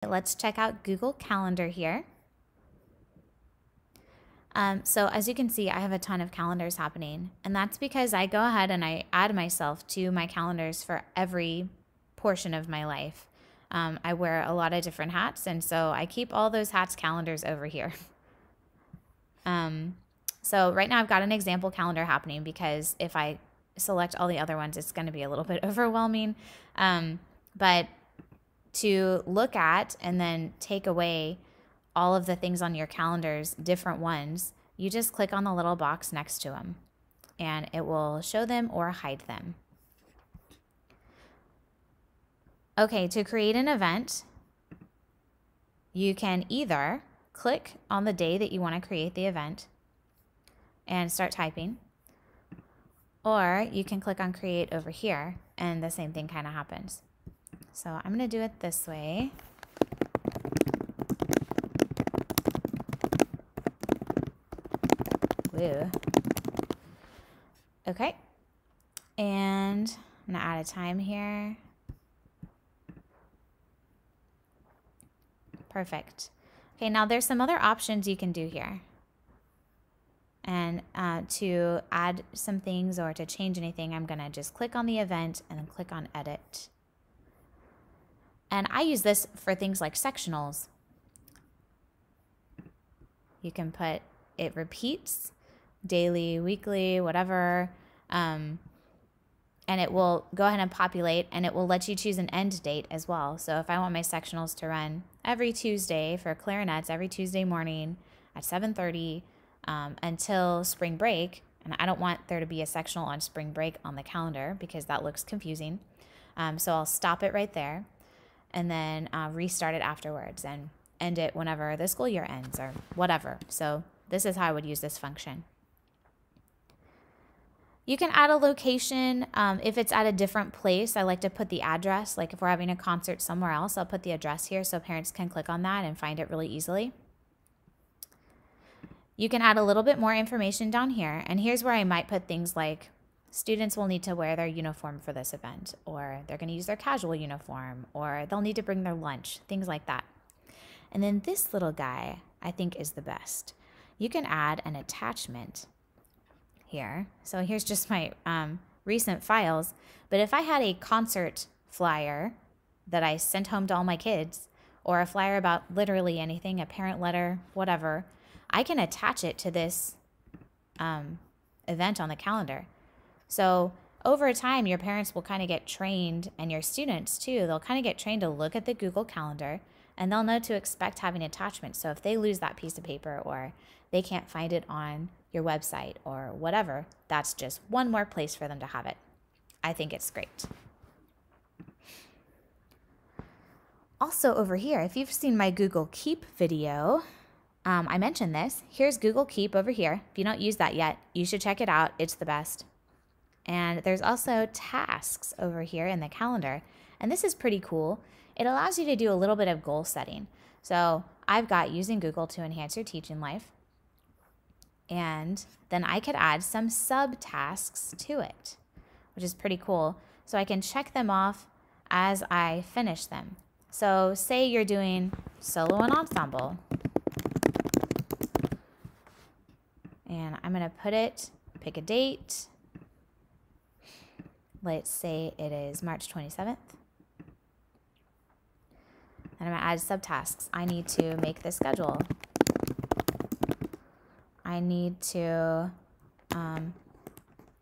Let's check out Google Calendar here. So as you can see, I have a ton of calendars happening, and that's because I go ahead and I add myself to my calendars for every portion of my life. I wear a lot of different hats, and so I keep all those hats calendars over here. So right now I've got an example calendar happening because if I select all the other ones, it's going to be a little bit overwhelming. But to look at and then take away all of the things on your calendars, different ones, you just click on the little box next to them and it will show them or hide them. Okay, to create an event, you can either click on the day that you want to create the event and start typing, or you can click on create over here and the same thing kind of happens. So I'm going to do it this way. Woo. Okay. And I'm going to add a time here. Perfect. Okay, now there's some other options you can do here. And to add some things or to change anything, I'm going to just click on the event and then click on edit. And I use this for things like sectionals. You can put it repeats daily, weekly, whatever, and it will go ahead and populate, and it will let you choose an end date as well. So if I want my sectionals to run every Tuesday for clarinets, every Tuesday morning at 7:30 until spring break, and I don't want there to be a sectional on spring break on the calendar because that looks confusing. So I'll stop it right there and then restart it afterwards and end it whenever the school year ends or whatever. So this is how I would use this function. You can add a location if it's at a different place. I like to put the address. Like if we're having a concert somewhere else, I'll put the address here so parents can click on that and find it really easily. You can add a little bit more information down here. And here's where I might put things like students will need to wear their uniform for this event, or they're going to use their casual uniform, or they'll need to bring their lunch, things like that. And then this little guy I think is the best. You can add an attachment here. So here's just my recent files. But if I had a concert flyer that I sent home to all my kids, or a flyer about literally anything, a parent letter, whatever, I can attach it to this event on the calendar. So over time, your parents will kind of get trained, and your students too, they'll kind of get trained to look at the Google Calendar, and they'll know to expect having attachments. So if they lose that piece of paper or they can't find it on your website or whatever, that's just one more place for them to have it. I think it's great. Also over here, if you've seen my Google Keep video, I mentioned this. Here's Google Keep over here. If you don't use that yet, you should check it out. It's the best. And there's also tasks over here in the calendar. And this is pretty cool. It allows you to do a little bit of goal setting. So I've got using Google to enhance your teaching life. And then I could add some subtasks to it, which is pretty cool. So I can check them off as I finish them. So say you're doing solo and ensemble. And I'm going to pick a date. Let's say it is March 27th. And I'm going to add subtasks. I need to make the schedule. I need to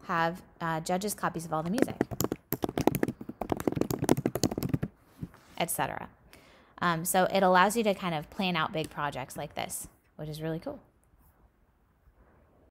have judges' copies of all the music, etc. So it allows you to kind of plan out big projects like this, which is really cool.